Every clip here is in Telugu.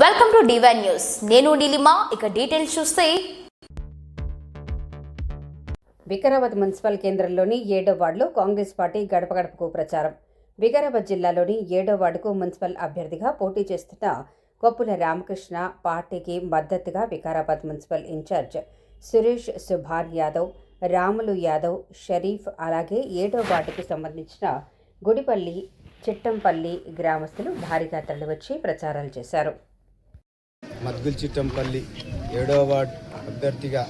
Welcome to divine news. నేను నీలిమా. ఇక డీటెయిల్స్ చూస్తే వికారాబాద్ మున్సిపల్ కేంద్రంలోని 7వ వార్డులో కాంగ్రెస్ పార్టీ గడప గడపకు ప్రచారం. వికారాబాద్ జిల్లాలోని 7వ వార్డుకు మున్సిపల్ అభ్యర్థిగా పోటీ చేస్తున్న కొప్పుల రామకృష్ణ పార్టీకి మద్దతుగా వికారాబాద్ మున్సిపల్ ఇన్ఛార్జ్ సురేష్ సుభాన్ యాదవ్, రాములు యాదవ్, షరీఫ్, అలాగే 7వ వార్డుకు సంబంధించిన గుడిపల్లి, చిట్టంపల్లి గ్రామస్తులు భారీగా తరలివచ్చి ప్రచారాలు చేశారు. మద్గుల్ చిట్టంపల్లి 7వ వార్డ్ అభ్యర్థిగా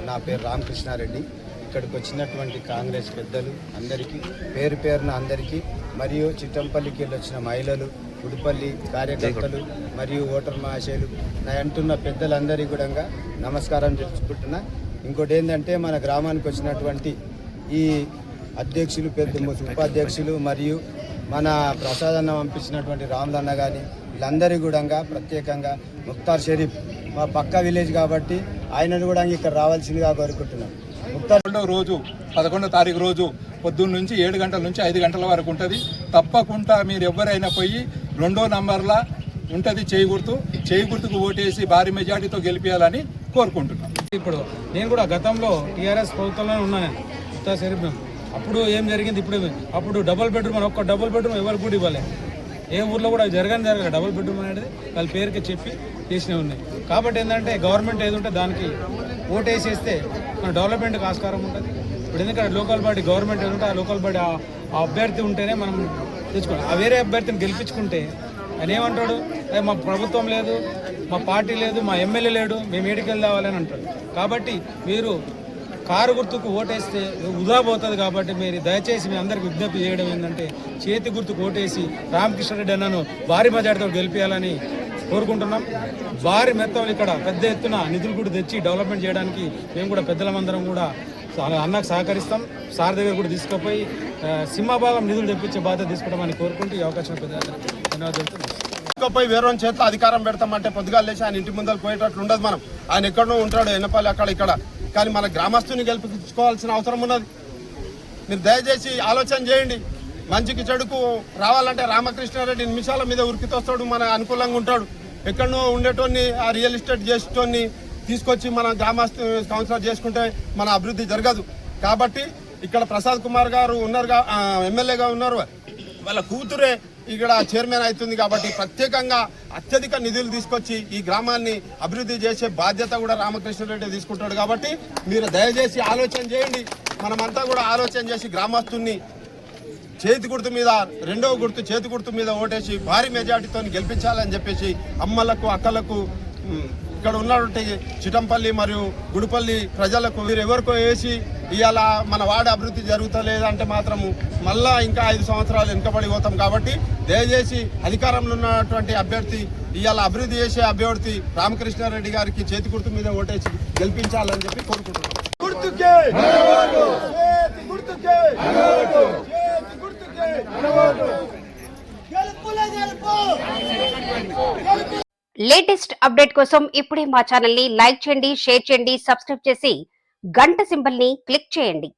నా పేరు రామకృష్ణారెడ్డి. ఇక్కడికి వచ్చినటువంటి కాంగ్రెస్ పెద్దలు అందరికీ పేరు పేరున అందరికీ, మరియు చిట్టంపల్లికి వెళ్ళి వచ్చిన మహిళలు, గుడిపల్లి కార్యకర్తలు మరియు ఓటర్ మహాశయులు అంటున్న పెద్దలందరికీ కూడా నమస్కారం తెలుసుకుంటున్నా. ఇంకోటి ఏంటంటే, మన గ్రామానికి వచ్చినటువంటి ఈ అధ్యక్షులు, పెద్ద ఉపాధ్యక్షులు మరియు మన ప్రసాదన్న పంపించినటువంటి రాములన్న కానీ వీళ్ళందరికీ కూడా ప్రత్యేకంగా ముక్తార్ షరీఫ్ మా పక్క విలేజ్ కాబట్టి ఆయనను కూడా ఇక్కడ రావాల్సిందిగా కోరుకుంటున్నాం. ముక్తార్ రోజు 11వ తారీఖు రోజు పొద్దున్న నుంచి 7 గంటల నుంచి 5 గంటల వరకు ఉంటుంది. తప్పకుండా మీరు ఎవరైనా పోయి 2వ నంబర్లా ఉంటుంది చేయి గుర్తుకు ఓటేసి భారీ మెజార్టీతో గెలిపించాలని కోరుకుంటున్నాం. ఇప్పుడు నేను కూడా గతంలో టీఆర్ఎస్ ప్రభుత్వంలోనే ఉన్నాను. ముక్తార్ షరీఫ్ అప్పుడు ఏం జరిగింది, ఇప్పుడు అప్పుడు డబుల్ బెడ్రూమ్ అని ఒక్క డబుల్ బెడ్రూమ్ ఎవరికి కూడా ఇవ్వలేదు. ఏ ఊర్లో కూడా జరగలేదు. డబుల్ బెడ్రూమ్ అనేది వాళ్ళ పేరుకి చెప్పి చేసినవి ఉన్నాయి. కాబట్టి ఏంటంటే గవర్నమెంట్ ఏది ఉంటే దానికి ఓటేసేస్తే మన డెవలప్మెంట్కి ఆస్కారం ఉంటుంది. ఇప్పుడు ఎందుకంటే లోకల్ బాడీ గవర్నమెంట్ ఏది ఉంటే ఆ లోకల్ బాడీ ఆ అభ్యర్థి ఉంటేనే మనం తెచ్చుకోవాలి. ఆ వేరే అభ్యర్థిని గెలిపించుకుంటే ఆయన ఏమంటాడు, మా ప్రభుత్వం లేదు, మా పార్టీ లేదు, మా ఎమ్మెల్యే లేడు, మేము ఏడికెళ్ళి రావాలని అంటాడు. కాబట్టి మీరు కారు గుర్తుకు ఓటేస్తే వృధా పోతుంది. కాబట్టి మీరు దయచేసి మీ అందరికి విజ్ఞప్తి చేయడం ఏంటంటే, చేతి గుర్తుకు ఓటేసి రామకృష్ణారెడ్డి అన్నను భారీ మెజార్టీతో గెలిపించాలని కోరుకుంటున్నాం. భారీ మెత్తలు ఇక్కడ పెద్ద ఎత్తున నిధులు కూడా తెచ్చి డెవలప్మెంట్ చేయడానికి మేము కూడా పెద్దలమందరం కూడా అన్నకు సహకరిస్తాం. సార్ దగ్గర కూడా తీసుకుపోయి సింహభాగం నిధులు తెప్పించే బాధ్యత తీసుకుంటామని కోరుకుంటూ ఈ అవకాశం పోయి వేరే చేతిలో అధికారం పెడతామంటే పొద్దుగా లేచి ఆయన ఇంటి ముందర పోయేటట్లు ఉండదు. మనం ఆయన ఎక్కడో ఉంటాడు, ఎన్నపల్లి అక్కడ ఇక్కడ, కానీ మన గ్రామస్తుని గెలిపించుకోవాల్సిన అవసరం ఉన్నది. మీరు దయచేసి ఆలోచన చేయండి. మంచికి చెడుకు రావాలంటే రామకృష్ణారెడ్డి నిమిషాల మీద ఉరికితోస్తాడు, మన అనుకూలంగా ఉంటాడు. ఎక్కడనో ఉండేటోని ఆ రియల్ ఎస్టేట్ చేసేటోని తీసుకొచ్చి మన గ్రామస్తు కౌన్సిలర్ చేసుకుంటే మన అభివృద్ధి జరగదు. కాబట్టి ఇక్కడ ప్రసాద్ కుమార్ గారు ఉన్నారు, ఎమ్మెల్యేగా ఉన్నారు, వాళ్ళ కూతురే ఇక్కడ చైర్మన్ అవుతుంది. కాబట్టి ప్రత్యేకంగా అత్యధిక నిధులు తీసుకొచ్చి ఈ గ్రామాన్ని అభివృద్ధి చేసే బాధ్యత కూడా రామకృష్ణారెడ్డి తీసుకుంటాడు. కాబట్టి మీరు దయచేసి ఆలోచన చేయండి. మనమంతా కూడా ఆలోచన చేసి గ్రామస్తుని చేతి గుర్తు మీద, 2వ గుర్తు చేతి గుర్తు మీద ఓటేసి భారీ మెజార్టీతో గెలిపించాలని చెప్పేసి అమ్మలకు, అక్కలకు, ఇక్కడ ఉన్నటువంటి చిట్టంపల్లి మరియు గుడిపల్లి ప్రజలకు మీరు ఎవరికో వేసి ఇవాళ మన వాడ అభివృద్ధి జరుగుతలేదంటే మాత్రము మళ్ళా ఇంకా 5 సంవత్సరాలు వెనుకబడి పోతాం. కాబట్టి దయచేసి అధికారంలో ఉన్నటువంటి అభ్యర్థి, ఇవాళ అభివృద్ధి చేసే అభ్యర్థి రామకృష్ణారెడ్డి గారికి చేతి గుర్తు మీద ఓటేసి గెలిపించాలని చెప్పి కోరుకుంటున్నాం. లేటెస్ట్ అప్డేట్ కోసం ఇప్పుడే మా ఛానల్ ని లైక్ చేయండి, షేర్ చేయండి, సబ్స్క్రైబ్ చేసి గంట సింబల్ ని క్లిక్ చేయండి.